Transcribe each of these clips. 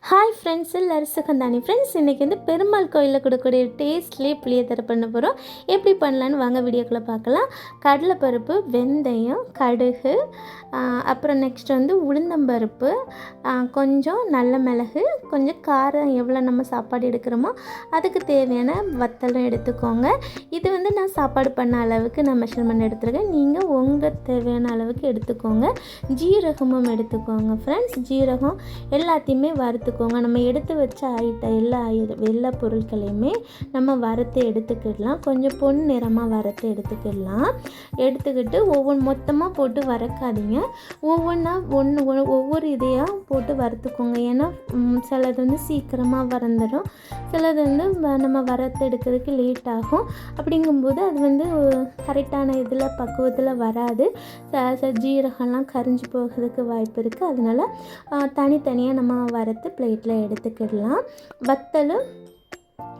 Hi friends, எல்லாரும் சுகந்தானி friends. இன்றைக்கி வந்து பெருமாள் கோயிலில் கொடுக்கக்கூடிய டேஸ்ட்லேயே புளியோதரை பண்ண போகிறோம். எப்படி பண்ணலான்னு வாங்க வீடியோக்குள்ளே பார்க்கலாம். கடலைப்பருப்பு, வெந்தயம், கடுகு, அப்புறம் நெக்ஸ்ட் வந்து உளுந்தம்பருப்பு, கொஞ்சம் நல்ல மிளகு, கொஞ்சம் காரம் எவ்வளோ நம்ம சாப்பாடு எடுக்கிறோமோ அதுக்கு தேவையான வத்தலும் எடுத்துக்கோங்க. இது வந்து நான் சாப்பாடு பண்ண அளவுக்கு நான் மெஷர்மெண்ட் எடுத்துருக்கேன். நீங்கள் உங்கள் தேவையான அளவுக்கு எடுத்துக்கோங்க. ஜீரகமும் எடுத்துக்கோங்க ஃப்ரெண்ட்ஸ். ஜீரகம் எல்லாத்தையுமே வறுத்துக்கோங்க. நம்ம எடுத்து வச்ச எல்லா பொருட்களையுமே நம்ம வறுத்து எடுத்துக்கிடலாம். கொஞ்சம் பொன் நிறமாக வறுத்து எடுத்துக்கிடலாம். எடுத்துக்கிட்டு மொத்தமாக போட்டு வறுக்காதீங்க. ஒவ்வொன்றா ஒவ்வொரு இதையாக போட்டு வறுத்துக்கோங்க. ஏன்னா சிலது வந்து சீக்கிரமாக வறந்துடும், சிலது வந்து நம்ம வறுத்து எடுக்கிறதுக்கு லேட் ஆகும். அப்படிங்கும்போது அது வந்து கரெக்டான இதில் பக்குவத்தில் வராது. ஜீரகம்லாம் கரிஞ்சு போகிறதுக்கு வாய்ப்பு இருக்குது. அதனால் தனித்தனியாக நம்ம வறுத்து பிளேட்டில் எடுத்துக்கிடலாம். வத்தலும்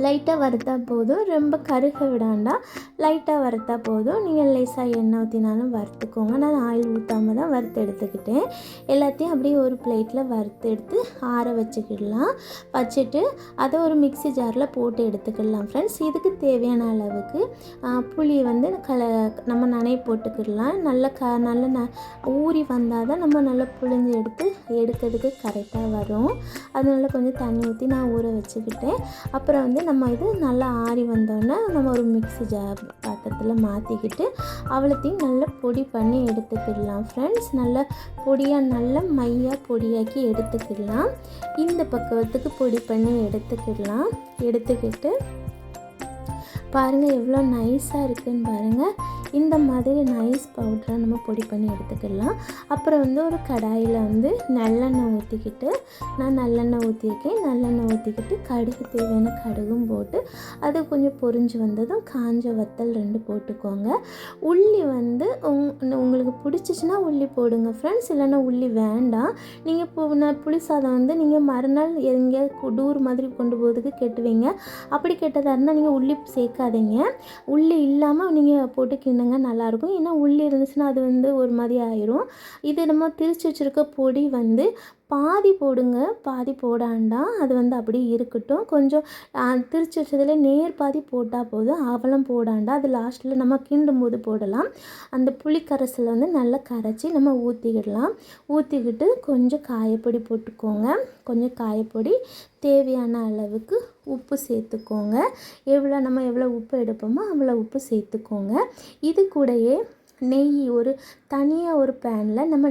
லைட்டாக வறுத்தா போதும், ரொம்ப கருக விடாண்டாம். லைட்டாக வறுத்தா போதும். நீங்கள் லேசாக எண்ணெய் ஊற்றினாலும் வறுத்துக்கோங்க. நான் ஆயில் ஊற்றாமல் தான் வறுத்து எடுத்துக்கிட்டேன். எல்லாத்தையும் அப்படியே ஒரு பிளேட்டில் வறுத்து எடுத்து ஆற வச்சுக்கிடலாம். வச்சுட்டு அதை ஒரு மிக்ஸி ஜாரில் போட்டு எடுத்துக்கிடலாம் ஃப்ரெண்ட்ஸ். இதுக்கு தேவையான அளவுக்கு புளி வந்து நம்ம நனைய போட்டுக்கிடலாம். நல்ல ஊறி வந்தால் தான் நம்ம நல்லா புளிஞ்சு எடுக்கிறதுக்கு கரெக்டாக வரும். அதனால கொஞ்சம் தண்ணி ஊற்றி நான் ஊற வச்சுக்கிட்டேன். அப்புறம் வந்து நம்ம இது நல்லா ஆறி வந்தோடனே நம்ம ஒரு மிக்ஸி ஜார் பாத்திரத்தில் மாற்றிக்கிட்டு அவ்வளோத்தையும் நல்லா பொடி பண்ணி எடுத்துக்கிடலாம் ஃப்ரெண்ட்ஸ். நல்லா பொடியாக நல்லா மையாக பொடியாக்கி எடுத்துக்கிடலாம். இந்த பக்குவத்துக்கு பொடி பண்ணி எடுத்துக்கிட்டு பாருங்கள் எவ்வளோ நைஸாக இருக்குதுன்னு பாருங்கள். இந்த மாதிரி நைஸ் பவுடரை நம்ம பொடி பண்ணி எடுத்துக்கலாம். அப்புறம் வந்து ஒரு கடாயில் வந்து நல்லெண்ணெய் ஊற்றிக்கிட்டு, நான் நல்லெண்ணெய் ஊற்றிக்கிட்டு கடுகு தேவையான கடுகும் போட்டு அது கொஞ்சம் பொரிஞ்சு வந்ததும் காஞ்ச வத்தல் 2 போட்டுக்கோங்க. உள்ளி வந்து உங்களுக்கு பிடிச்சிச்சின்னா உள்ளி போடுங்க ஃப்ரெண்ட்ஸ், இல்லைன்னா உள்ளி வேண்டாம். நீங்கள் புளி சாதம் வந்து நீங்கள் மறுநாள் எங்கேயாவது டூர் மாதிரி கொண்டு போகிறதுக்கு கெட்டுவீங்க. அப்படி கெட்டதாக இருந்தால் நீங்கள் உள்ளி சேர்க்காதீங்க. உள்ளி இல்லாமல் நீங்கள் போட்டு கிண்டுங்க, நல்லாயிருக்கும். ஏன்னா உள்ளி இருந்துச்சுன்னா அது வந்து ஒரு மாதிரி ஆயிரும். இது நம்ம திரிச்சு வச்சுருக்க பொடி வந்து பாதி போடுங்க, பாதி போடாண்டாம். அது வந்து அப்படியே இருக்கட்டும். கொஞ்சம் திரிச்சு வச்சதில் நேர் பாதி போட்டால் போதும், அவலம் போடாண்டா. அது லாஸ்ட்டில் நம்ம கிண்டும் போது போடலாம். அந்த புளி கரைசலை வந்து நல்லா கரைச்சி நம்ம ஊற்றிக்கிட்டு கொஞ்சம் காயப்பொடி போட்டுக்கோங்க. கொஞ்சம் காயப்பொடி, தேவையான அளவுக்கு உப்பு சேர்த்துக்கோங்க. நம்ம எவ்வளோ உப்பு எடுப்போமோ அவ்வளோ உப்பு சேர்த்துக்கோங்க. இது கூடயே நெய் தனியாக ஒரு பேனில் நம்ம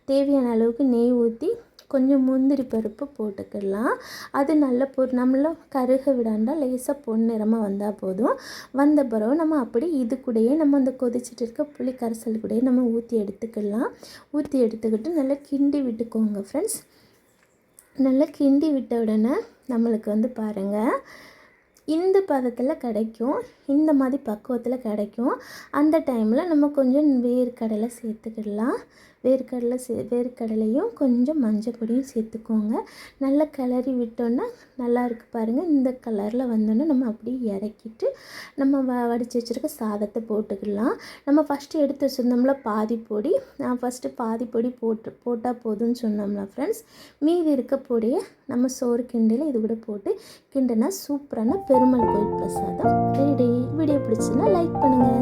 தேவையான அளவுக்கு நெய் ஊற்றி கொஞ்சம் முந்திரி பருப்பு போட்டுக்கலாம். அது நம்மள கருக விடாண்டா லேசாக பொன்னிறமாக வந்தால் போதும். வந்த பிறகு நம்ம அப்படி இது கூடயே நம்ம அந்த கொதிச்சுட்டு இருக்க புளி கரைசல் கூடயே நம்ம ஊற்றி எடுத்துக்கிட்டு நல்லா கிண்டி விட்டுக்கோங்க ஃப்ரெண்ட்ஸ். நல்லா கிண்டி விட்ட உடனே நம்மளுக்கு வந்து பாருங்கள் இந்த பதத்தில் கிடைக்கும், இந்த மாதிரி பக்குவத்தில் கிடைக்கும். அந்த டைமில் நம்ம கொஞ்சம் வேர்க்கடலை சேர்த்துக்கிடலாம். வேர்க்கடலையும் கொஞ்சம் மஞ்சள் பொடியும் சேர்த்துக்கோங்க. நல்லா கிளறி விட்டோன்னா நல்லா இருக்குது பாருங்கள். இந்த கலரில் வந்தோன்னே நம்ம அப்படியே இறக்கிட்டு நம்ம வடித்து வச்சுருக்க சாதத்தை போட்டுக்கலாம். நம்ம ஃபஸ்ட்டு எடுத்து வச்சுருந்தோம்ல பாதி பொடி, நான் ஃபஸ்ட்டு பாதி பொடி போட்டால் போதும்னு சொன்னோம்ல ஃப்ரெண்ட்ஸ். மீதி இருக்க பொடியை நம்ம சோறு கிண்டையில் இது கூட போட்டு கிண்டுனா சூப்பரான பெருமாள் கோயில் பிரசாதம் ரெடி. வீடியோ பிடிச்சுன்னா லைக் பண்ணுங்கள்.